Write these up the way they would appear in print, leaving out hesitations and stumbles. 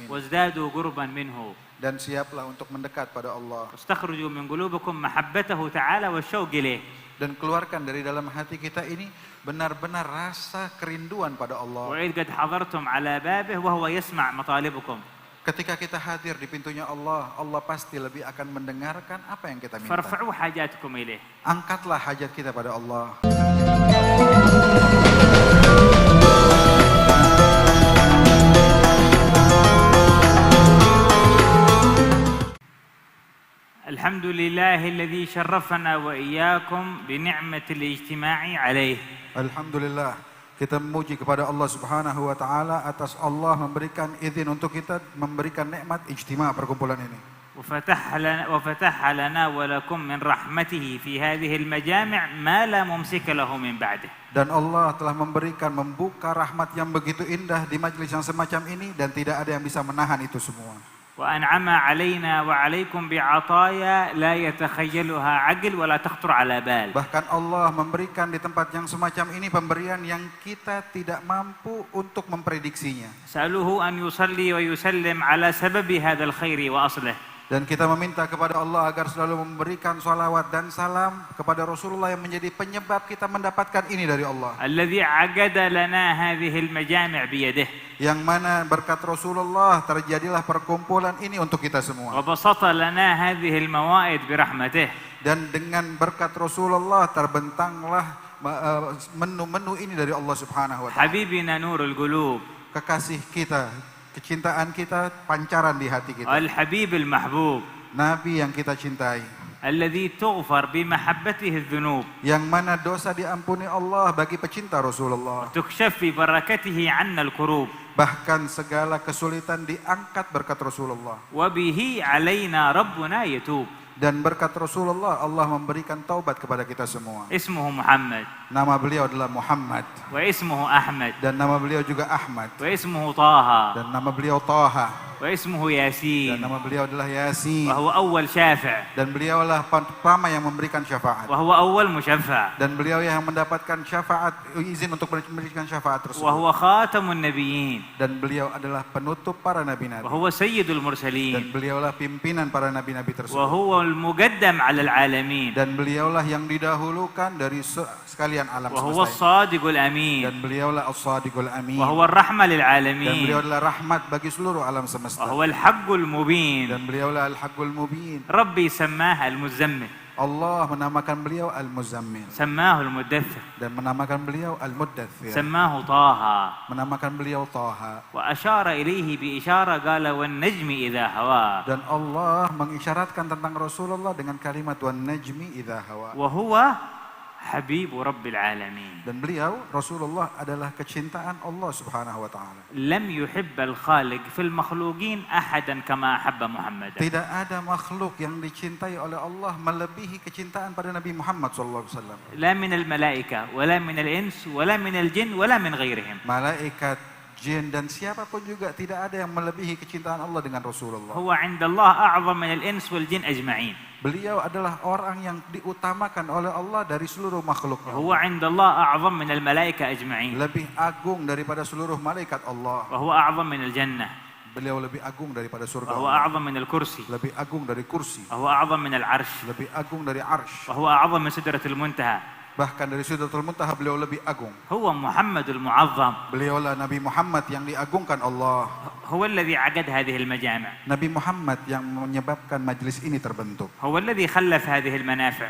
وازدادوا قربا منه Dan siaplah untuk mendekat pada Allah. واستخرجوا من قلوبكم محبته تعالى والشوق إليه. Dan keluarkan dari dalam hati kita ini benar-benar rasa kerinduan pada Allah. وإذ قد حضرتم على بابه وهو يسمع مطالبكم. Ketika kita hadir di pintunya Allah, Allah pasti lebih akan mendengarkan apa yang kita minta. فارفعوا حاجاتكم إليه. Angkatlah hajat kita pada Allah. الحمد لله الذي شرفنا وإياكم بنعمة الاجتماع عليه. Alhamdulillah, kita memuji kepada Allah Subhanahu wa taala atas Allah memberikan izin untuk kita memberikan nikmat ijtima perkumpulan ini. وفتح لنا ولكم من رحمته في هذه المجامع ما لا ممسك له من بعده. Dan Allah telah membuka rahmat yang begitu indah di majelis yang semacam ini dan tidak ada yang bisa menahan itu semua. وأنعم علينا وعليكم بعطايا لا يتخيلها عقل ولا تخطر على بال. Bahkan Allah memberikan di tempat yang semacam ini pemberian yang kita tidak mampu untuk memprediksinya. سألوه أن يصلي ويسلم على سبب هذا الخير وأصله. Dan kita meminta kepada Allah agar selalu memberikan salawat dan salam kepada Rasulullah yang menjadi penyebab kita mendapatkan ini dari Allah. الذي عقد لنا هذه المجامع بيده. Yang mana berkat Rasulullah terjadilah perkumpulan ini untuk kita semua. وبسط لنا هذه الموائد برحمته. Dan dengan berkat Rasulullah terbentanglah menu-menu ini dari Allah Subhanahu wa taala. حبيبنا نور القلوب. Kekasih kita, kecintaan kita pancaran di hati kita. الحبيب المحبوب. Nabi yang kita cintai. الذي تغفر بمحبته الذنوب. Yang mana dosa diampuni Allah bagi pecinta Rasulullah. تكشف ببركته عنا الكروب. Bahkan segala kesulitan diangkat berkat Rasulullah. وبه علينا ربنا يتوب. Dan berkat Rasulullah Allah memberikan taubat kepada kita semua. اسمه محمد. Nama beliau adalah Muhammad. واسمه أحمد. Dan nama beliau juga Ahmad. واسمه طه. Dan nama beliau Taha. واسمه Dan ياسين. nama beliau adalah Yasin. وهو أول شافع. Dan beliaulah pertama yang memberikan syafaat. وهو أول مشفع. Dan beliau yang mendapatkan syafaat, izin untuk memberikan syafaat tersebut. وهو خاتم النبيين. Dan beliau adalah penutup para nabi-nabi. وهو سيد Dan المرسلين. beliaulah pimpinan para nabi-nabi tersebut. وهو المقدم على العالمين. Dan beliaulah yang didahulukan dari sekalian alam وهو semesta ini. الصادق الأمين. Dan beliaulah as-sadiqul amin. وهو الرحمة Dan للعالمين. beliau adalah rahmat bagi seluruh alam semesta. وهو الحق المبين. Dan beliaulah al-haqqul mubin. ربي سماه المزمل. Allah menamakan beliau al-muzammil. سماه المدثر. Dan menamakan beliau al-muddathir. سماه طه. Menamakan beliau Taha. وأشار إليه بإشارة قال والنجم إذا هوى. Dan Allah mengisyaratkan tentang Rasulullah dengan kalimat wan najmi idza hawa. وهو حبيب رب العالمين. Dan beliau Rasulullah adalah kecintaan Allah Subhanahu wa taala. لم يحب الخالق في المخلوقين أحدا كما أحب محمد. Tidak ada makhluk yang dicintai oleh Allah melebihi kecintaan pada Nabi Muhammad sallallahu alaihi wasallam. لا من الملائكة ولا من الإنس ولا من الجن ولا من غيرهم. Malaikat, jin dan siapapun juga tidak ada yang melebihi kecintaan Allah dengan Rasulullah. هو عند الله أعظم من الإنس والجن أجمعين. Beliau adalah orang yang diutamakan oleh Allah dari seluruh makhluknya. وهو عند الله أعظم من الملائكة أجمعين. Lebih agung daripada seluruh malaikat Allah. وهو أعظم من الجنة. Beliau lebih agung daripada surga وهو Allah. أعظم من الكرسي. Lebih agung dari kursi. وهو أعظم من العرش. Lebih agung dari arsy. وهو أعظم من سدرة المنتهى. Bahkan dari Sidratul Muntaha beliau lebih agung. هو محمد المعظم. Beliaulah Nabi Muhammad yang diagungkan Allah. هو الذي عقد هذه المجامع. Nabi Muhammad yang menyebabkan majlis ini terbentuk. هو الذي خلف هذه المنافع.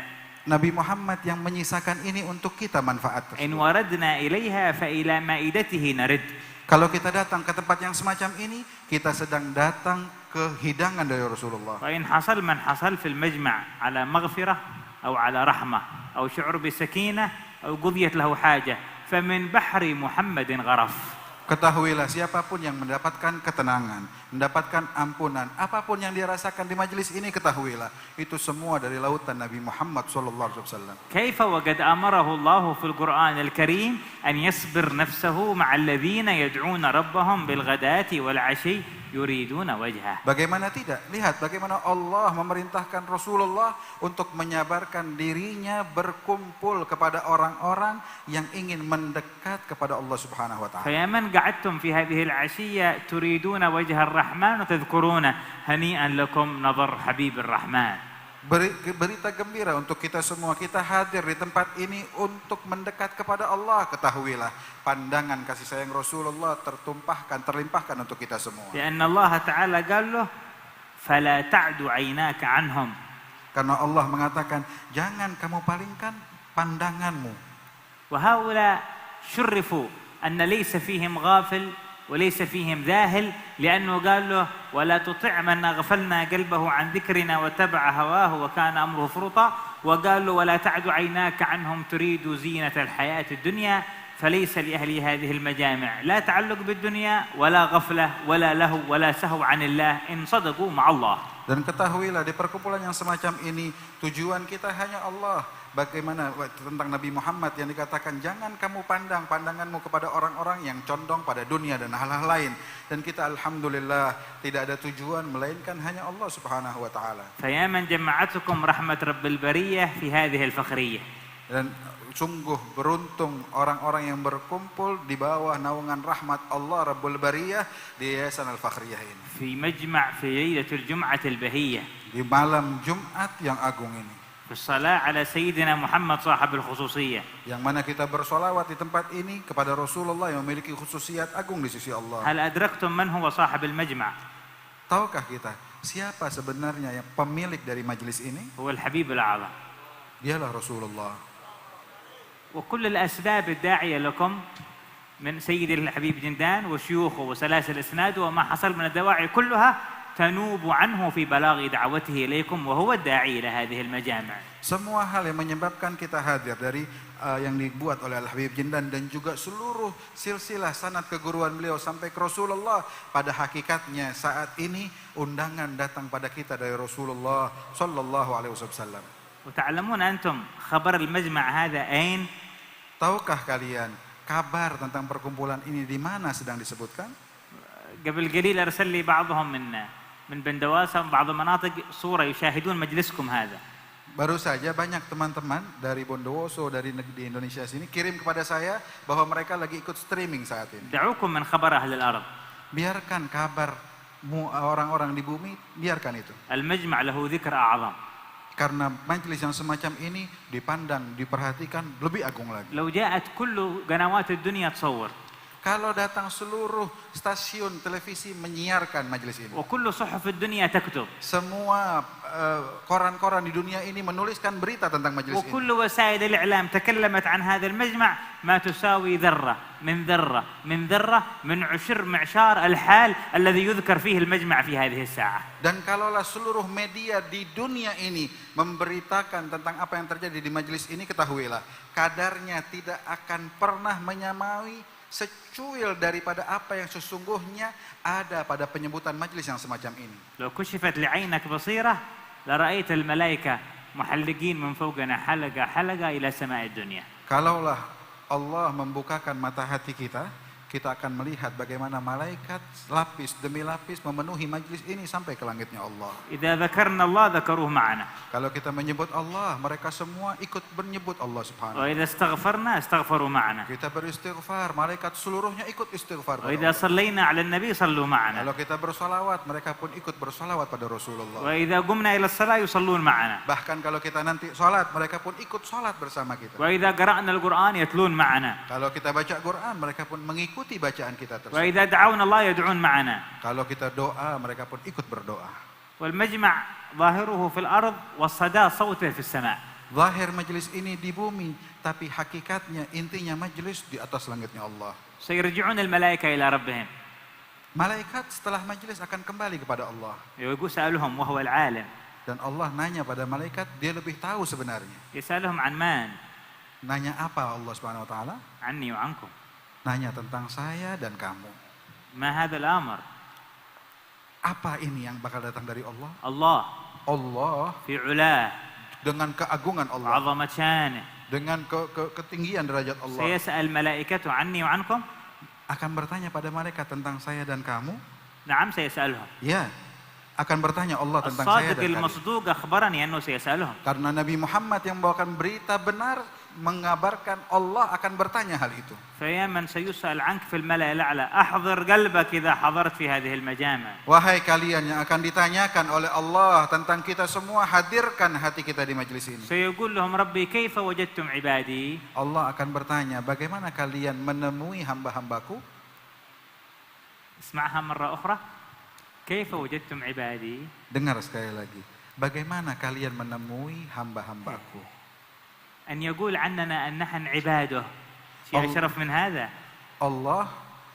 Nabi Muhammad yang menyisakan ini untuk kita manfaat إن tersebut. وردنا إليها فإلى مائدته نرد. Kalau kita datang ke tempat yang semacam ini, kita sedang datang ke hidangan dari Rasulullah. وإن حصل من حصل في المجمع على مغفرة أو على رحمة أو شعور بسكينة أو قضيت له حاجة فمن بحر محمد غرف. Ketahuilah siapapun yang mendapatkan ketenangan, mendapatkan ampunan, apapun yang dia rasakan di majelis ini, ketahuilah itu semua dari lautan Nabi Muhammad SAW. كيف وقد أمره الله في القرآن الكريم أن يصبر نفسه مع الذين يدعون ربهم بالغداة والعشي يريدون وجهه. Bagaimana tidak? Lihat bagaimana Allah memerintahkan Rasulullah untuk menyabarkan dirinya berkumpul kepada orang-orang yang ingin mendekat kepada Allah Subhanahu wa taala. فيا من قعدتم في هذه العشية تريدون وجه الرحمن وتذكرونه هنيئا لكم نظر حبيب الرحمن. Berita gembira untuk kita semua, kita hadir di tempat ini untuk mendekat kepada Allah. Ketahuilah pandangan kasih sayang Rasulullah terlimpahkan untuk kita semua. لأن الله تعالى قال له فلا تعد عيناك عنهم. Karena Allah mengatakan jangan kamu palingkan pandanganmu. وهؤلاء شرفوا أن ليس فيهم غافل وليس فيهم ذاهل لأنه قال له ولا تطع من أغفلنا قلبه عن ذكرنا واتبع هواه وكان أمره فرطا، وقال له ولا تعد عيناك عنهم تريد زينة الحياة الدنيا فليس لأهل هذه المجامع لا تعلق بالدنيا ولا غفلة ولا لهو ولا سهو عن الله إن صدقوا مع الله. Dan ketahuilah di perkumpulan yang semacam ini tujuan kita hanya Allah. Bagaimana tentang Nabi Muhammad yang dikatakan jangan kamu pandanganmu kepada orang-orang yang condong pada dunia dan hal-hal lain. Dan kita alhamdulillah tidak ada tujuan melainkan hanya Allah Subhanahu wa taala. فيا من جمعتكم رحمة رب البرية في هذه الفخرية. Dan sungguh beruntung orang-orang yang berkumpul di bawah naungan rahmat Allah Rabbul Bariyah di Yayasan Al-Fakhriyah ini. في مجمع في ليلة الجمعة البهية. Di malam Jumat yang agung ini. في الصلاة على سيدنا محمد صاحب الخصوصية. Yang mana kita bersolawat di tempat ini kepada Rasulullah yang memiliki khususiat agung di sisi Allah. هل أدركتم من هو صاحب المجمع؟ Tahukah kita siapa sebenarnya yang pemilik dari majelis ini? هو الحبيب الأعظم. Dialah Rasulullah. وكل الأسباب الداعية لكم من سيد الحبيب جندان وشيوخه وسلاسل إسناده وما حصل من الدواعي كلها تنوب عنه في بلاغ دعوته إليكم وهو الداعي إلى هذه المجامع. Semua hal yang menyebabkan kita hadir dari yang dibuat oleh Al-Habib Jindan dan juga seluruh silsilah sanad keguruan beliau sampai ke Rasulullah, pada hakikatnya saat ini undangan datang pada kita dari Rasulullah sallallahu alaihi wasallam. وتعلمون أنتم خبر المجمع هذا أين؟ Tahukah kalian kabar tentang perkumpulan ini di mana sedang disebutkan? قبل قليل أرسل لي بعضهم من بندواسة وبعض المناطق صورة يشاهدون مجلسكم هذا. Baru saja banyak teman-teman dari Bondowoso di Indonesia sini kirim kepada saya bahwa mereka lagi ikut streaming saat ini. دعوكم من خبر أهل الأرض. Biarkan kabar orang-orang di bumi, biarkan itu. المجمع له ذكر أعظم. Karena majelis yang semacam ini dipandang, diperhatikan lebih agung lagi. لو جاءت كل قنوات الدنيا تصور. Kalau datang seluruh stasiun televisi menyiarkan majelis ini. وكل صحف الدنيا تكتب. Semua koran-koran di dunia ini menuliskan berita tentang majelis ini. وكل وسائل الإعلام تكلمت عن هذا المجمع ما تساوي ذرة من ذرة من ذرة من عشر معشار الحال الذي يذكر فيه المجمع في هذه الساعة. Dan kalaulah seluruh media di dunia ini memberitakan tentang apa yang terjadi di majelis ini, ketahuilah kadarnya tidak akan pernah menyamai secuil daripada apa yang sesungguhnya ada pada penyebutan majelis yang semacam ini. لو كشفت لعينك بصيرة لرأيت الملائكة محلقين من فوقنا حلقة حلقة إلى سماء الدنيا. Kalaulah Allah membukakan mata hati kita, kita akan melihat bagaimana malaikat lapis demi lapis memenuhi majelis ini sampai ke langitnya Allah. إذا ذكرنا الله ذكروه معنا. Kalau kita menyebut Allah, mereka semua ikut menyebut Allah Subhanahu. وإذا استغفرنا استغفروا معنا. Kita beristighfar, malaikat seluruhnya ikut istighfar. وإذا صلينا على النبي صلوا معنا. Kalau kita bersolawat, mereka pun ikut bersolawat pada Rasulullah. وإذا قمنا إلى الصلاة يصلون معنا. Bahkan kalau kita nanti sholat, mereka pun ikut sholat bersama kita. وإذا قرأنا القرآن يتلون معنا. Kalau kita baca Quran, mereka pun mengikuti bacaan kita tersebut. وإذا دعونا الله يدعون معنا. Kalau kita doa, mereka pun ikut berdoa. والمجمع ظاهره في الأرض والصدى صوته في السماء. Zahir majelis ini di bumi, tapi hakikatnya intinya majelis di atas langitnya Allah. سيرجعون الملائكة إلى ربهم. Malaikat setelah majelis akan kembali kepada Allah. يقول سألهم وهو العالم. Dan Allah nanya pada malaikat, dia lebih tahu sebenarnya. يسألهم عن من؟ Nanya apa Allah Subhanahu wa taala? عني وعنكم. Nanya tentang saya dan kamu. ما هذا الأمر؟ Apa ini yang bakal datang dari Allah? الله Allah في علاه dengan keagungan Allah, وعظمة شانه dengan ketinggian derajat Allah, سيسأل ملائكته عني وعنكم. akan bertanya pada malaikat tentang saya dan kamu. نعم سيسألهم. Ya, akan bertanya Allah tentang saya الصادق dan kalian. المصدوق أخبرني أنه سيسألهم. Karena Nabi Muhammad yang membawakan berita benar mengabarkan Allah akan bertanya hal itu. فيا من سيسأل عنك في الملأ الأعلى أحضر قلبك إذا حضرت في هذه المجامع. Wahai kalian yang akan ditanyakan oleh Allah tentang kita semua, hadirkan hati kita di majelis ini. سيقول لهم ربي كيف وجدتم عبادي. Allah akan bertanya, bagaimana kalian menemui hamba-hambaku? اسمعها مرة أخرى. كيف وجدتم عبادي. Dengar sekali lagi. Bagaimana kalian menemui hamba-hambaku? أن يقول عننا أن نحن عباده. شيء أشرف من هذا. Allah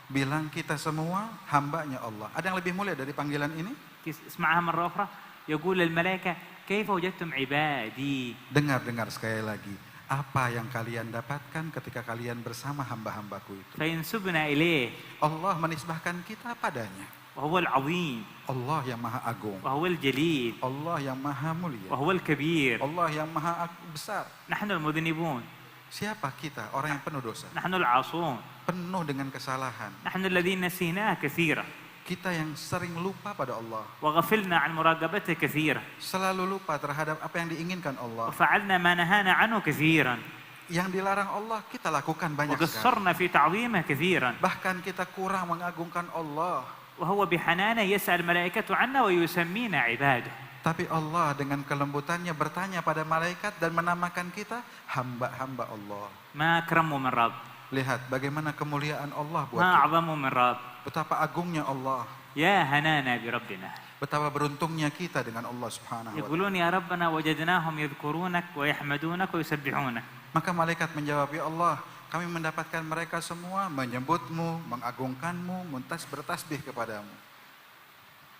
bilang kita semua hambanya Allah. Ada yang lebih mulia dari panggilan ini? اسمعها مرة أخرى. يقول الملائكة كيف وجدتم عبادي. Dengar sekali lagi. Apa yang kalian dapatkan ketika kalian bersama hamba-hambaku itu? فينسبنا إليه. Allah menisbahkan kita padanya. وهو العظيم. Allah yang maha agung. وهو الجليل. Allah yang maha mulia. وهو الكبير. Allah yang maha besar. نحن المذنبون. Siapa kita? Orang yang penuh dosa. نحن العاصون. Penuh dengan kesalahan. نحن الذين نسيناه كثيرا. Kita yang sering lupa pada Allah. وغفلنا عن مراقبته كثيرا. Selalu lupa terhadap apa yang diinginkan Allah. وفعلنا ما نهانا عنه كثيرا. Yang dilarang Allah kita lakukan banyak sekali. وقصرنا في تعظيمه كثيرا. Bahkan kita kurang mengagungkan Allah. وهو بحنانه يسأل ملائكته عنا ويسمينا عباده. Tapi Allah dengan kelembutannya bertanya pada malaikat dan menamakan kita hamba-hamba Allah. ما أكرمه من رب. Lihat bagaimana kemuliaan Allah buat ما kita. أعظمه من رب. Betapa agungnya Allah. يا هنانا بربنا. Betapa beruntungnya kita dengan Allah Subhanahu wa ta'ala. يقولون يا ربنا وجدناهم يذكرونك ويحمدونك ويسبحونك. Maka malaikat menjawab, ya Allah, kami mendapatkan mereka semua menyebutmu, mengagungkanmu, bertasbih kepadamu.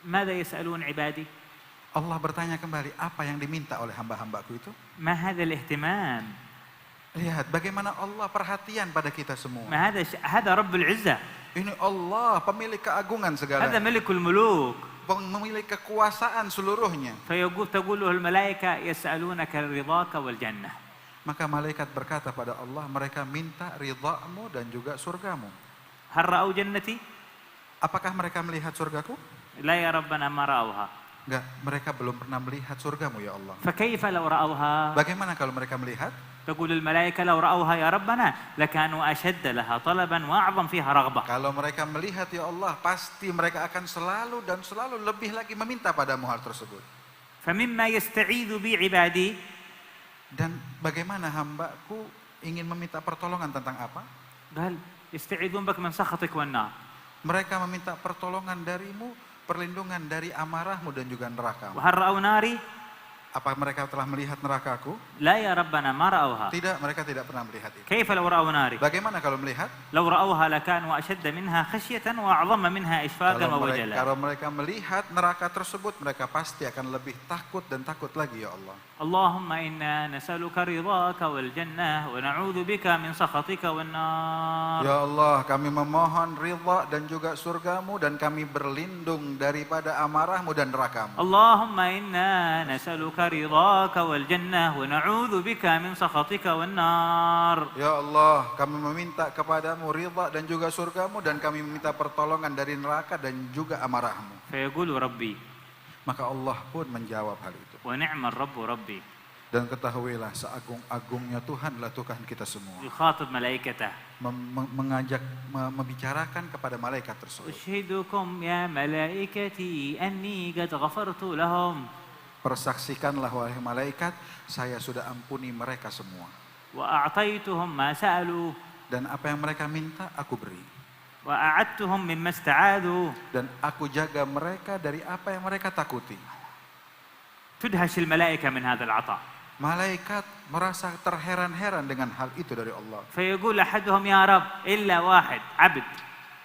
ماذا يسألون عبادي. Allah bertanya kembali, apa yang diminta oleh hamba-hambaku itu? ما هذا الاهتمام. Lihat bagaimana Allah perhatian pada kita semua. ما هذا رب العزة. Ini Allah pemilik keagungan segala. هذا ملك الملوك. Pemilik kekuasaan seluruhnya. تقول له الملائكة يسألونك رضاك والجنة. Maka malaikat berkata pada Allah, mereka minta ridhamu dan juga surgamu. هل رأوا جنتي. Apakah mereka melihat surgaku? لا يا ربنا ما رأوها. Enggak, mereka belum pernah melihat surgamu ya Allah. فكيف لو رأوها. Bagaimana kalau mereka melihat? تقول الملائكة لو رأوها يا ربنا لكانوا أشد لها طلبا وأعظم فيها رغبة. Kalau mereka melihat ya Allah, pasti mereka akan selalu dan selalu lebih lagi meminta padamu hal tersebut. فمما يستعيذ بي عبادي. Dan bagaimana hambaku ingin meminta pertolongan tentang apa? قال يستعيذون بك من سخطك والنار. Mereka meminta pertolongan darimu, perlindungan dari amarahmu dan juga nerakamu. وهل رأوا ناري. Apa mereka telah melihat nerakaku? لا يا ربنا ما رأوها. Tidak, mereka tidak pernah melihat itu. كيف لو رأوا ناري. Bagaimana kalau melihat? لو رأوها لكانوا أشد منها خشية وأعظم منها إشفاقا ووجلا. Kalau mereka melihat neraka tersebut, mereka pasti akan lebih takut dan takut lagi ya Allah. اللهم إنا نسألك رضاك والجنة ونعوذ بك من سخطك والنار. Ya Allah, kami memohon ridha dan juga surgamu dan kami berlindung daripada amarahmu dan nerakamu. اللهم إنا نسألك رضاك والجنة ونعوذ بك من سخطك والنار. Ya Allah, kami meminta kepadamu ridha dan juga surgamu dan kami meminta pertolongan dari neraka dan juga amarahmu. فيقول ربي. Maka Allah pun menjawab hal itu. ونعم الرب ربي. Dan ketahuilah seagung-agungnya Tuhanlah Tuhan kita semua. يخاطب ملائكته. Mengajak, membicarakan kepada malaikat tersebut. أشهدكم يا ملائكتي أني قد غفرت لهم. Persaksikanlah wahai malaikat, saya sudah ampuni mereka semua. وأعطيتهم ما سألوا. Dan apa yang mereka minta, aku beri. وأعدتهم مما استعاذوا. Dan aku jaga mereka dari apa yang mereka takuti. تدهش الملائكة من هذا العطاء. Malaikat merasa terheran-heran dengan hal itu dari Allah. فيقول أحدهم يا رب إلا واحد عبد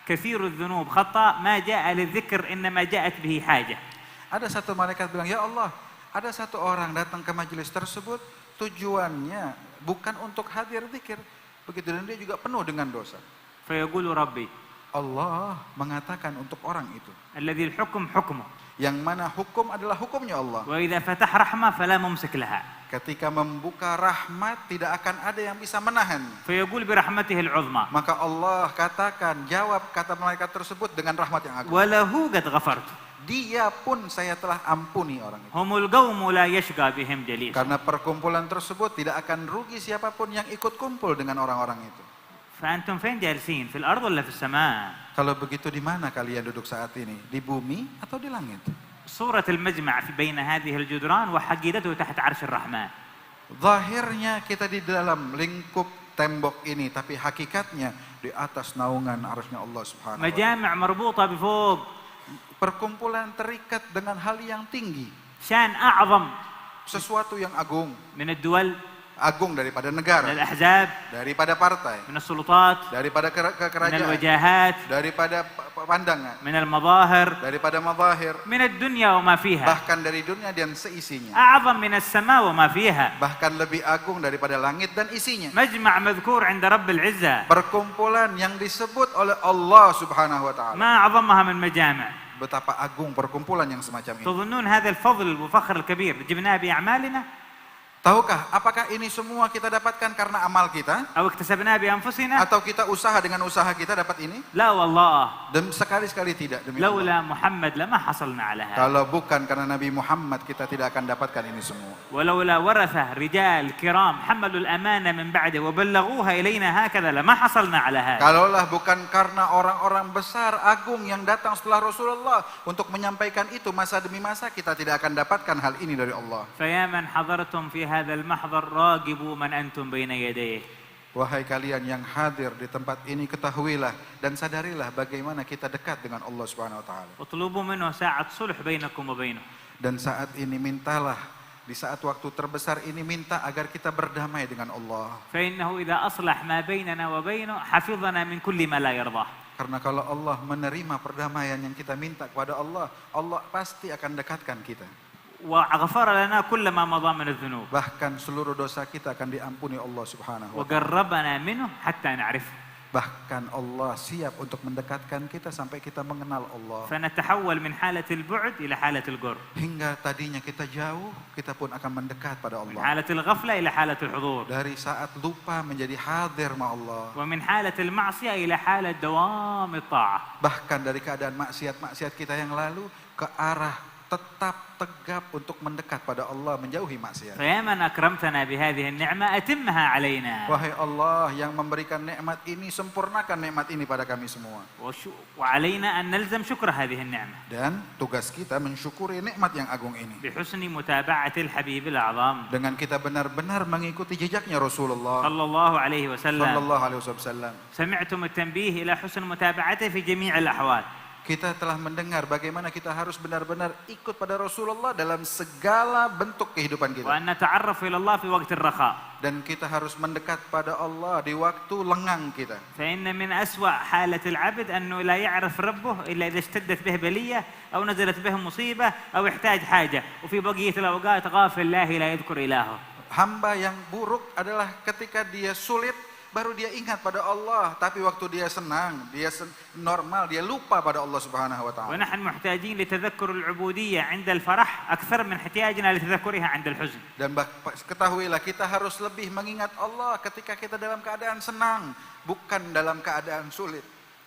كثير الذنوب خطأ ما جاء للذكر إنما جاءت به حاجة. Ada satu malaikat bilang, ya Allah, ada satu orang datang ke majelis tersebut, tujuannya bukan untuk hadir zikir. Begitu, dan dia juga penuh dengan dosa. فيقول ربي. Allah mengatakan untuk orang itu. الذي الحكم حكمه. Yang mana hukum adalah hukumnya Allah. وإذا فتح رحمة فلا ممسك لها. Ketika membuka rahmat, tidak akan ada yang bisa menahan. فيقول برحمته العظمى Maka Allah katakan, jawab kata malaikat tersebut dengan rahmat yang agung. وله قد غفرت. Dia pun saya telah ampuni orang itu. هم القوم لا يشقى بهم جليس. Karena perkumpulan tersebut tidak akan rugi siapapun yang ikut kumpul dengan orang-orang itu. فأنتم فين جالسين؟ في الأرض ولا في السماء؟ Kalau begitu di mana kalian duduk saat ini? Di bumi atau di langit? صورة المجمع بين هذه الجدران وحقيقته تحت عرش الرحمن. Zahirnya kita di dalam lingkup tembok ini, tapi hakikatnya di atas naungan arasnya Allah Subhanahu wa Ta'ala. مجامع مربوطة بفوق. Perkumpulan terikat dengan hal yang tinggi, شان أعظم sesuatu yang agung, من الدول، agung daripada من negara, الأحزاب، daripada partai, من السلطات، daripada من kerajaan, الوجاهات، daripada pandangan, من المظاهر، daripada mazahir, من الدنيا وما فيها، bahkan dari dunia dan seisinya, أعظم من السماء وما فيها. bahkan lebih agung daripada langit dan isinya. مجمع مذكور عند رب العزة، Perkumpulan yang disebut oleh Allah Subhanahu wa Ta'ala. ما أعظمها من مجامع. Betapa agung perkumpulan yang semacam ini. تظنون هذا الفضل والفخر الكبير جبناه بأعمالنا Tahukah apakah ini semua kita dapatkan karena amal kita, أو اكتسبناه بأنفسنا؟ atau kita usaha dengan usaha kita dapat ini? لا والله، Dan sekali-sekali tidak, demi Allah. لولا محمد لما حصلنا على هذا. Kalau bukan karena Nabi Muhammad, kita tidak akan dapatkan ini semua. ولولا ورثة رجال كرام حملوا الأمانة من بعده وبلغوها إلينا هكذا لما حصلنا على هذا. Kalaulah bukan karena orang-orang besar agung yang datang setelah Rasulullah untuk menyampaikan itu masa demi masa, kita tidak akan dapatkan hal ini dari Allah. فيا من حضرتم في هذا المحضر راقبوا من أنتم بين يديه. Wahai kalian yang hadir di tempat ini, ketahuilah dan sadarilah bagaimana kita dekat dengan Allah Subhanahu wa Ta'ala. اطلبوا منه ساعة صلح بينكم وبينه. Dan saat ini mintalah, di saat waktu terbesar ini minta agar kita berdamai dengan Allah. فإنه إذا أصلح ما بيننا وبينه حفظنا من كل ما لا يرضاه. Karena kalau Allah menerima perdamaian yang kita minta kepada Allah, Allah pasti akan dekatkan kita. وغفر لنا كل ما مضى من الذنوب. Bahkan seluruh dosa kita akan diampuni Allah Subhanahu wa Ta'ala. وقربنا منه حتى نعرفه. Bahkan Allah siap untuk mendekatkan kita sampai kita mengenal Allah. فنتحول من حالة البعد إلى حالة القرب. Hingga tadinya kita jauh, kita pun akan mendekat pada من Allah. حالة الغفلة إلى حالة الحضور. Dari saat lupa menjadi hadir ma Allah. ومن حالة المعصية إلى حالة دوام الطاعة. Bahkan dari keadaan maksiat-maksiat kita yang lalu ke arah tetap tegap untuk mendekat pada Allah, menjauhi maksiat. فيا من أكرمتنا بهذه النعمة أتمها علينا. Wahai Allah yang memberikan nikmat ini, sempurnakan nikmat ini pada kami semua. وعلينا أن نلزم شكر هذه النعمة. Dan tugas kita mensyukuri nikmat yang agung ini. بحسن متابعة الحبيب الأعظم. Dengan kita benar-benar mengikuti jejaknya Rasulullah صلى الله عليه وسلم. sallallahu alaihi wasallam. سمعتم التنبيه إلى حسن متابعته في جميع الأحوال. Kita telah mendengar bagaimana kita harus benar-benar ikut pada Rasulullah dalam segala bentuk kehidupan kita. وأن نتعرف إلى الله في وقت الرخاء. Dan kita harus mendekat pada Allah di waktu lengang kita. فإن من أسوأ حالة العبد أنه لا يعرف ربه إلا إذا اشتدت به بلية أو نزلت به مصيبة أو يحتاج حاجة وفي بقية الأوقات غافل الله لا يذكر إلهه. Hamba yang buruk adalah ketika dia sulit baru dia ingat pada Allah, tapi waktu dia senang, dia normal, dia lupa pada Allah Subhanahu wa Ta'ala. ونحن محتاجين لتذكر العبودية عند الفرح أكثر من احتياجنا لتذكرها عند الحزن. Dan ketahuilah kita harus lebih mengingat Allah ketika kita dalam keadaan senang, bukan dalam keadaan sulit.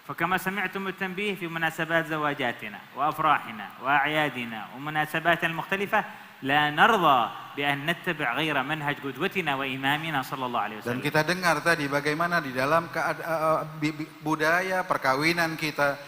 فكما سمعتم التنبيه في مناسبات زواجاتنا وأفراحنا وأعيادنا ومناسباتنا المختلفة لا نرضى بأن نتبع غير منهج قدوتنا وإمامنا صلى الله عليه Dan وسلم. kita dengar tadi bagaimana di dalam budaya perkawinan kita,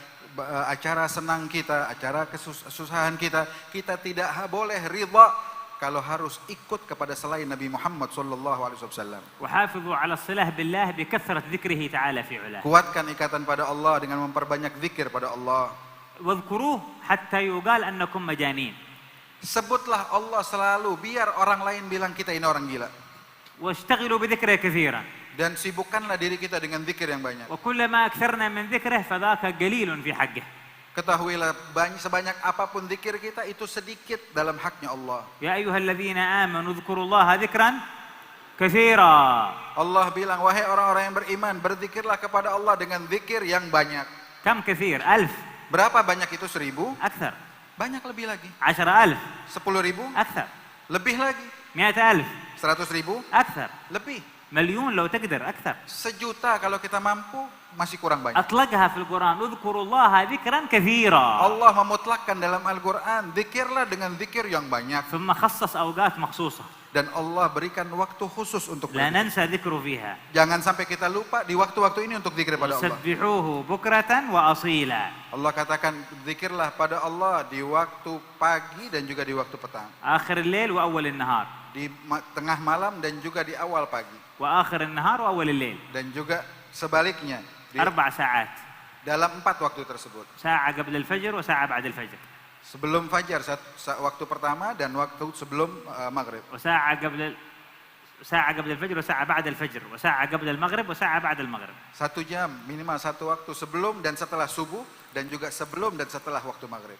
acara senang kita, acara kesusahan kita, kita tidak boleh ridha kalau harus ikut kepada selain Nabi Muhammad sallallahu alaihi wasallam. وحافظوا على الصلة بالله بكثرة ذكره تعالى في علاه. Kuatkan ikatan pada Allah dengan memperbanyak zikir pada Allah. واذكروه حتى يقال أنكم مجانين. Sebutlah Allah selalu biar orang lain bilang kita ini orang gila. واشتغلوا بذكره كثيرا. Dan sibukkanlah diri kita dengan zikir yang banyak. وكلما أكثرنا من ذكره فذاك قليل في حقه. Ketahuilah sebanyak apapun zikir kita itu sedikit dalam haknya Allah. يا أيها الذين آمنوا اذكروا الله ذكرا كثيرا. Allah bilang, wahai orang-orang yang beriman, berzikirlah kepada Allah dengan zikir yang banyak. كم كثير؟ 1000. Berapa banyak itu? 1000? أكثر. banyak lebih lagi. 10,000 10.000, أكثر. lebih lagi. 100,000 100.000, أكثر. lebih. مليون لو تقدر أكثر. 1.000.000 kalau kita mampu, masih kurang banyak. أطلقها في القرآن اذكروا الله ذكرا كثيرا. Allah memutlakkan dalam Al-Quran, zikirlah dengan zikir yang banyak. ثم خصص أوقات مخصوصة Dan Allah berikan waktu khusus untuk لا berzikir. ننسى ذكره فيها. Jangan sampai kita lupa di waktu-waktu ini untuk zikir pada Allah. سبحوه بكرة وأصيلا. Allah katakan zikirlah pada Allah di waktu pagi dan juga di waktu petang. آخر الليل وأول النهار. Di tengah malam dan juga di awal pagi. وآخر النهار وأول الليل. Dan juga sebaliknya. 4 ساعات. Dalam 4 waktu tersebut. ساعة قبل الفجر وساعة بعد الفجر. Sebelum fajar, waktu pertama dan waktu sebelum maghrib. ساعة قبل الفجر وساعة بعد الفجر وساعة قبل المغرب وساعة بعد المغرب. 1 jam, minimal 1 waktu sebelum dan setelah subuh dan juga sebelum dan setelah waktu maghrib.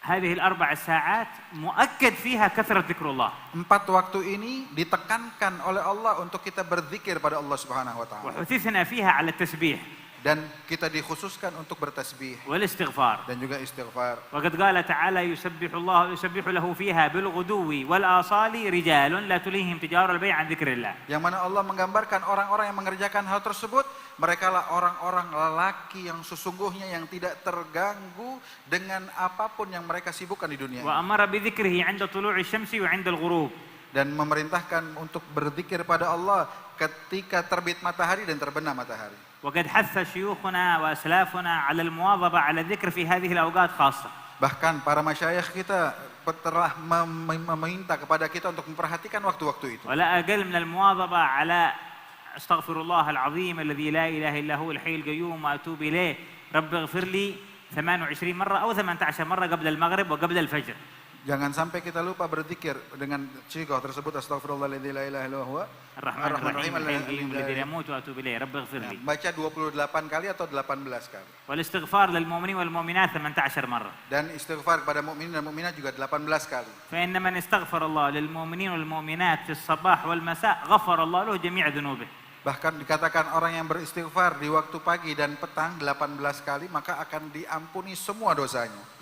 هذه ال4 ساعات مؤكد فيها كثرة ذكر الله. 4 waktu ini ditekankan oleh Allah untuk kita berzikir pada Allah Subhanahu wa taala. وحثثنا فيها على التسبيح. Dan kita dikhususkan untuk bertasbih والاستغفار. dan juga istighfar. وقد قال تعالى يسبح له فيها بالغدو والآصال رجال لا تلهيهم تجارة البيع عن ذكر الله. Yang mana Allah menggambarkan orang-orang yang mengerjakan hal tersebut, mereka lah orang-orang lelaki yang sesungguhnya yang tidak terganggu dengan apapun yang mereka sibukkan di dunia. وأمر بذكره عند طلوع الشمس وعند الغروب. Dan memerintahkan untuk berzikir pada Allah ketika terbit matahari dan terbenam matahari. وقد حث شيوخنا وأسلافنا على المواظبة على الذكر في هذه الأوقات خاصة. Bahkan para masyayikh kita telah meminta kepada kita untuk memperhatikan waktu-waktu itu. ولا أقل من المواظبة على أستغفر الله العظيم الذي لا إله إلا هو الحي القيوم وأتوب إليه رب اغفر لي 28 مرة أو 18 مرة قبل المغرب وقبل الفجر. Jangan sampai kita lupa berzikir dengan sighah tersebut, astagfirullahaladzim la ilaha illa huwa ar-rahmanir-rahim الحي القيوم الذي لا يموت وأتوب إليه رب اغفر لي. Baca 28 kali atau 18 kali. والاستغفار للمؤمنين والمؤمنات 18 مرة. Dan istighfar kepada mukminin dan mukminat juga 18 kali. فإن من استغفر الله للمؤمنين والمؤمنات في الصباح والمساء غفر الله له جميع ذنوبه. Bahkan dikatakan orang yang beristighfar di waktu pagi dan petang 18 kali maka akan diampuni semua dosanya.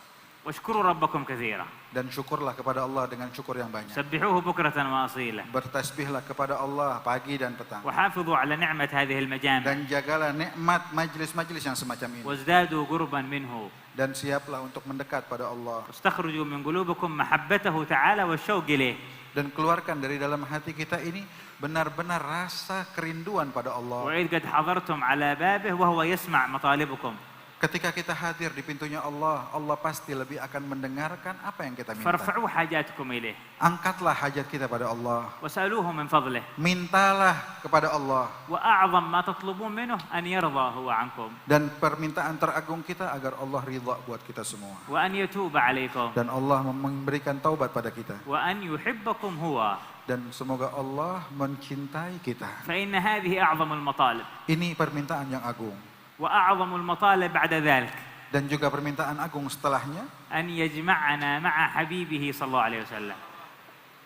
واشكروا ربكم كثيرا. Dan syukurlah kepada Allah dengan syukur yang banyak. سبحوه بكرة وأصيلا. Bertasbihlah kepada Allah pagi dan petang. وحافظوا على نعمة هذه المجامع. Dan jagalah nikmat majlis-majlis yang semacam ini. وازدادوا قربا منه. Dan siaplah untuk mendekat pada Allah. واستخرجوا من قلوبكم محبته تعالى والشوق إليه. Dan keluarkan dari dalam hati kita ini benar-benar rasa kerinduan pada Allah. وإذ قد حضرتم على بابه وهو يسمع مطالبكم. Ketika kita hadir di pintunya Allah, Allah pasti lebih akan mendengarkan apa yang kita minta. فارفعوا حاجاتكم إليه. Angkatlah hajat kita pada Allah. وسألوه من فضله. Mintalah kepada Allah. وأعظم ما تطلبون منه أن يرضى هو عنكم. Dan permintaan teragung kita agar Allah ridha buat kita semua. وأن يتوب عليكم. Dan Allah memberikan taubat pada kita. وأن يحبكم هو. Dan semoga Allah mencintai kita. فإن هذه أعظم المطالب. Ini permintaan yang agung. وأعظم المطالب بعد ذلك. Dan juga permintaan agung setelahnya. أن يجمعنا مع حبيبه صلى الله عليه وسلم.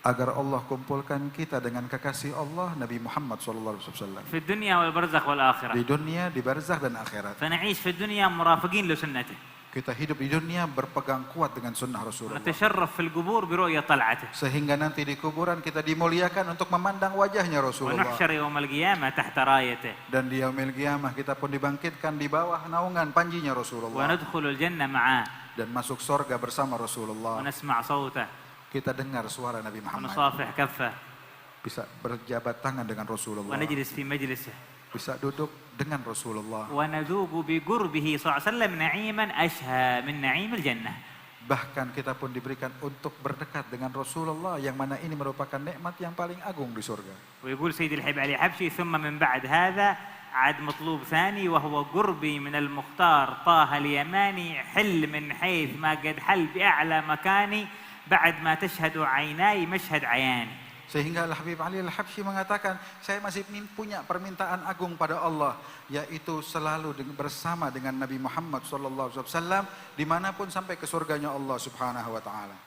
Agar Allah kumpulkan kita dengan kekasih Allah Nabi Muhammad SAW. في الدنيا والبرزخ والآخرة. Di dunia, di barzakh dan akhirat. فنعيش في الدنيا مرافقين لسنته. Kita hidup di dunia berpegang kuat dengan sunnah Rasulullah. ونتشرف في القبور برؤية طلعته. Sehingga nanti di kuburan kita dimuliakan untuk memandang wajahnya Rasulullah. ونحشر يوم القيامة تحت رايته. Dan di yaumil qiyamah kita pun dibangkitkan di bawah naungan panjinya Rasulullah. وندخل الجنة معاه. Dan masuk sorga bersama Rasulullah. ونسمع صوته. Kita dengar suara Nabi Muhammad. ونصافح كفه. Bisa berjabat tangan dengan Rasulullah. ونجلس في مجلسه. Bisa duduk dengan Rasulullah. وندوب بقربه صلى الله عليه وسلم نعيما أشهى من نعيم الجنة. Bahkan kita pun diberikan untuk berdekat dengan Rasulullah yang mana ini merupakan nikmat yang paling agung di surga. ويقول سيد الحبيب علي حبشي ثم من بعد هذا عاد مطلوب ثاني وهو قربي من المختار طه اليماني حل من حيث ما قد حل بأعلى مكاني بعد ما تشهد عيناي مشهد عياني. Sehingga Al-Habib Ali Al-Habsyi mengatakan, saya masih punya permintaan agung pada Allah, yaitu selalu bersama dengan Nabi Muhammad SAW dimanapun sampai ke surganya Allah Subhanahu Wa Taala.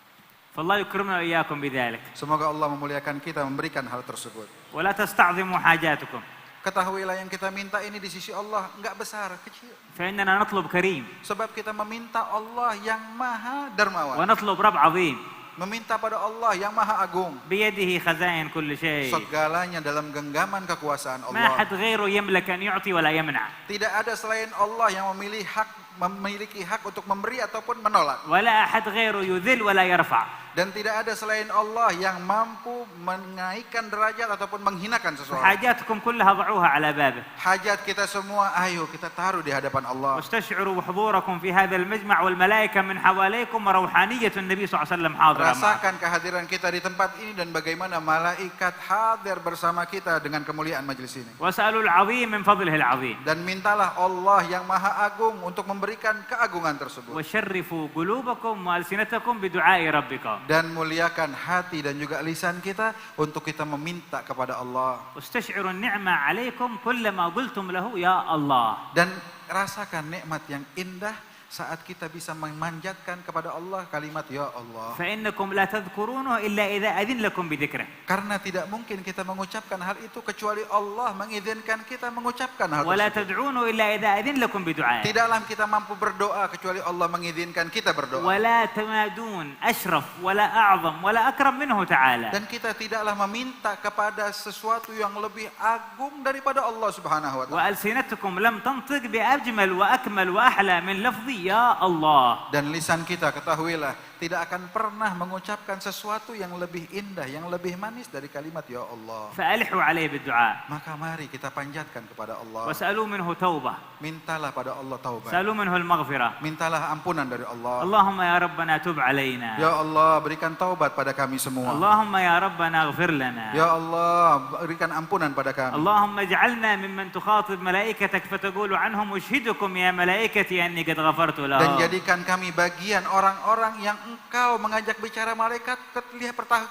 فالله يكرمنا وإياكم بذلك. Semoga Allah memuliakan kita memberikan hal tersebut. ولا تستعظموا حاجاتكم. Ketahuilah yang kita minta ini di sisi Allah enggak besar, kecil. فإننا نطلب كريم Sebab kita meminta Allah yang maha dermawan. ونطلب رب عظيم Meminta pada Allah yang maha agung. بيده خزائن كل شيء Segalanya dalam genggaman kekuasaan ما Allah. حد غيره يملك أن يعطي ولا يمنع Tidak ada selain Allah yang memiliki hak untuk memberi ataupun menolak. ولا أحد غيره يذل ولا يرفع. Dan tidak ada selain Allah yang mampu menaikkan derajat ataupun menghinakan seseorang. حاجاتكم كلها ضعوها على بابه Hajat kita semua, ayo kita taruh di hadapan Allah. واستشعروا بحضوركم في هذا المجمع والملائكة من حواليكم وروحانية النبي صلى الله عليه وسلم حاضرة معكم. Rasakan kehadiran kita di tempat ini dan bagaimana malaikat hadir bersama kita dengan kemuliaan majelis ini. واسألوا العظيم من فضله العظيم Dan mintalah Allah yang maha agung untuk memberikan keagungan tersebut. وشرفوا قلوبكم وألسنتكم بدعاء ربكم Dan muliakan hati dan juga lisan kita untuk kita meminta kepada Allah. واستشعروا النعمة عليكم كلما قلتم له يا الله. Dan rasakan nikmat yang indah saat kita bisa memanjatkan kepada Allah kalimat Ya Allah. فإنكم لا تذكرونه إلا إذا أذن لكم بذكره. Karena tidak mungkin kita mengucapkan hal itu kecuali Allah mengizinkan kita mengucapkan hal ولا tersebut. تدعونه إلا إذا أذن لكم بدعائه. Tidaklah kita mampu berdoa kecuali Allah mengizinkan kita berdoa. ولا تمادون أشرف ولا أعظم ولا أكرم منه تعالى. Dan kita tidaklah meminta kepada sesuatu yang lebih agung daripada Allah Subhanahu wa taala. وألسنتكم لم تنطق بأجمل وأكمل وأحلى من لفظ يا الله. Dan lisan kita ketahuilah tidak akan pernah mengucapkan sesuatu yang lebih indah, yang lebih manis dari kalimat Ya Allah. فألحوا عليه بالدعاء Maka mari kita panjatkan kepada Allah. واسألوا منه توبة. Mintalah pada Allah taubat. سألوا منه المغفرة. Mintalah ampunan dari Allah. اللهم يا ربنا تب علينا. Ya Allah, berikan taubat pada kami semua. اللهم يا ربنا اغفر لنا. Ya Allah, berikan ampunan pada kami. اللهم اجعلنا ممن تخاطب ملائكتك فتقول عنهم اشهدكم يا ملائكتي أني قد غفرت Dan لهم. jadikan kami bagian orang-orang yang Engkau mengajak bicara malaikat,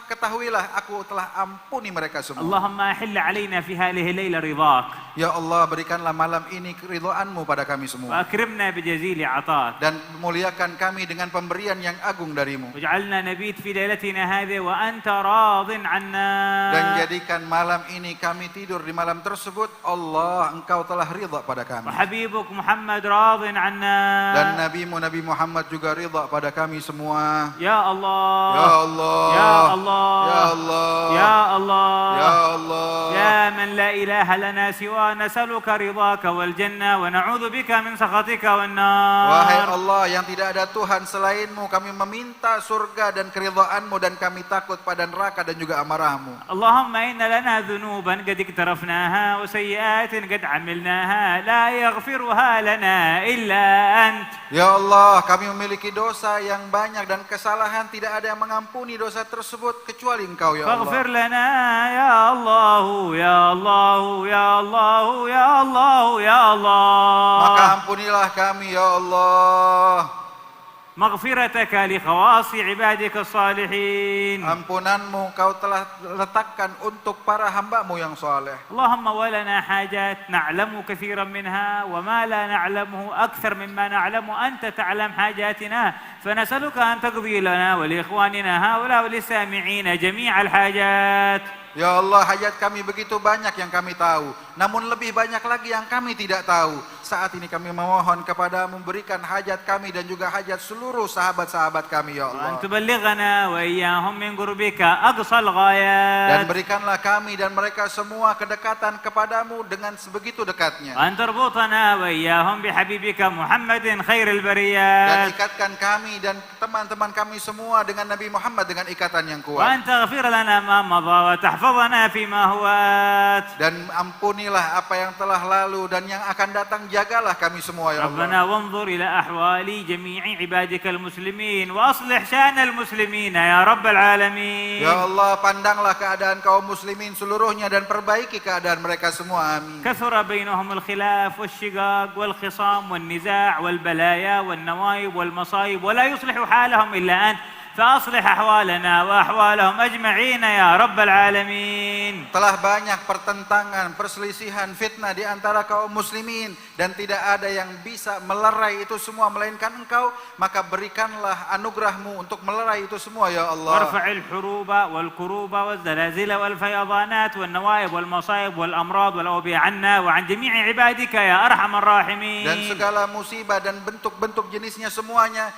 ketahuilah aku telah ampuni mereka semua. اللهم أحل علينا في هذه الليلة رضاك Ya Allah, berikanlah malam ini keridhaan-Mu pada kami semua. وأكرمنا بجزيل عطاك Dan muliakan kami dengan pemberian yang agung dari-Mu. واجعلنا نبيت في ليلتنا هذه وأنت راض عنا. Dan jadikan malam ini kami tidur di malam tersebut, Allah, Engkau telah ridha pada kami. وحبيبك محمد راض عنا. Dan Nabi-Mu Nabi Muhammad juga ridha pada kami semua. يا الله Ya Allah, يا الله Ya Allah, يا الله Ya Allah. يا من لا إله لنا سوى نسألك رضاك والجنة ونعوذ بك من سخطك Wahai والنار. Allah yang tidak ada Tuhan selain-Mu, kami meminta surga dan keridhaan-Mu dan kami takut pada neraka dan juga amarah-Mu. اللهم إن لنا ذنوبا قد اقترفناها وسيئات قد عملناها لا يغفرها لنا إلا أنت. Ya Allah, kami memiliki dosa yang banyak dan kesalahan, tidak ada yang mengampuni dosa tersebut kecuali Engkau ya فاغفر Allah. لنا يا الله يا الله يا الله يا الله يا Maka الله. ampunilah kami ya Allah. مغفرتك لخواص عبادك الصالحين. Ampunan-Mu Kau telah letakkan untuk para hamba-Mu yang saleh. اللهم ولنا حاجات نعلم كثيرا منها وما لا نعلمه أكثر مما نعلم أنت تعلم حاجاتنا فنسألك أن تقضي لنا ولإخواننا هؤلاء وللسامعين جميع الحاجات. Ya Allah, hajat kami begitu banyak yang kami tahu, namun lebih banyak lagi yang kami tidak tahu. Saat ini kami memohon kepada-Mu, berikan hajat kami dan juga hajat seluruh sahabat-sahabat kami ya وأن Allah. تبلغنا وإياهم من قربك أقصى Dan الغايات. berikanlah kami dan mereka semua kedekatan kepada-Mu dengan sebegitu dekatnya. وأن تربطنا وإياهم بحبيبك محمد خير Dan البريات. ikatkan kami dan teman-teman kami semua dengan Nabi Muhammad dengan ikatan yang kuat. وأن تغفر لنا ما مضى وتحفظنا فيما هو آت. Dan ampunilah apa yang telah lalu dan yang akan datang, jagalah kami semua ya Allah. ربنا وانظر إلى أحوال جميع عبادك المسلمين وأصلح شأن المسلمين يا رب العالمين. Ya Allah, pandanglah keadaan kaum muslimin seluruhnya dan perbaiki keadaan mereka semua, amin. كثر بينهم الخلاف والشقاق والخصام والنزاع والبلايا والنوايب والمصايب ولا يصلح حالهم إلا أنت. فأصلح أحوالنا وأحوالهم أجمعين يا رب العالمين. Telah banyak pertentangan, perselisihan, fitnah di antara kaum muslimin dan tidak ada yang bisa melerai itu semua melainkan Engkau, maka berikanlah anugerahmu untuk melerai itu semua ya Allah. وارفع الحروب والكروب والزلازل والفيضانات والنوائب والمصائب والأمراض والأوبئة عنا وعن جميع عبادك يا أرحم الراحمين. Dan segala musibah dan bentuk-bentuk jenisnya semuanya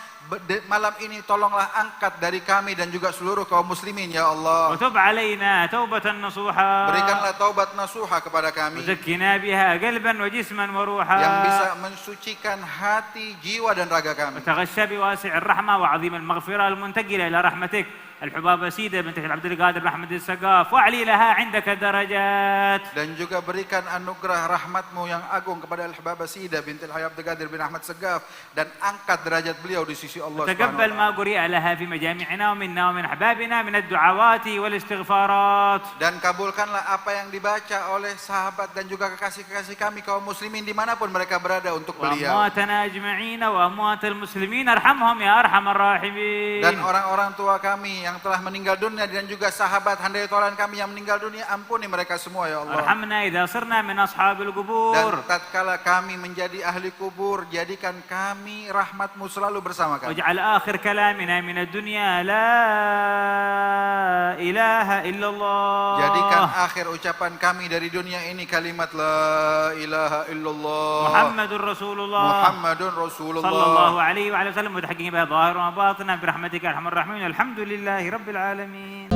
malam ini tolonglah angkat dari kami dan juga seluruh kaum muslimin ya Allah. وتب علينا توبة نصوحا. Berikanlah taubat nasuha kepada kami. وزكنا بها قلبا وجسما وروحا. Yang bisa mensucikan hati, jiwa dan raga kami. وتغشى بواسع الرحمة وعظيم المغفرة المنتقلة إلى رحمتك الحبابة سيدة بنت عبد القادر بن أحمد السقاف وأعلي لها عندك درجات. Dan juga berikan anugerah rahmatmu yang agung kepada Al-Hababah Sida binti Abdul Qadir bin Ahmad Segaf dan angkat derajat beliau di sisi Allah Subhanahu wa تقبل ما قرئ لها في مجامعنا ومنا ومن أحبابنا من الدعوات والاستغفارات. Dan kabulkanlah apa yang dibaca oleh sahabat dan juga kekasih-kekasih kami kaum muslimin dimanapun mereka berada untuk beliau. وأمواتنا أجمعين وأموات المسلمين ارحمهم يا أرحم الراحمين. Dan orang-orang tua kami yang telah meninggal dunia dan juga sahabat handai tolan kami yang meninggal dunia, ampuni mereka semua ya Allah. ارحمنا إذا صرنا من أصحاب Dan القبور. tatkala kami menjadi ahli kubur, jadikan kami rahmatmu selalu bersama kami. واجعل آخر كلامنا من الدنيا لا إله إلا الله. Jadikan akhir ucapan kami dari dunia ini kalimat la ilaha illallah محمد رسول الله Muhammadun Rasulullah. صلى الله عليه وعلى وسلم وتحقيق بها ظاهر وباطنا برحمتك يا أرحم الراحمين. الحمد لله رب العالمين.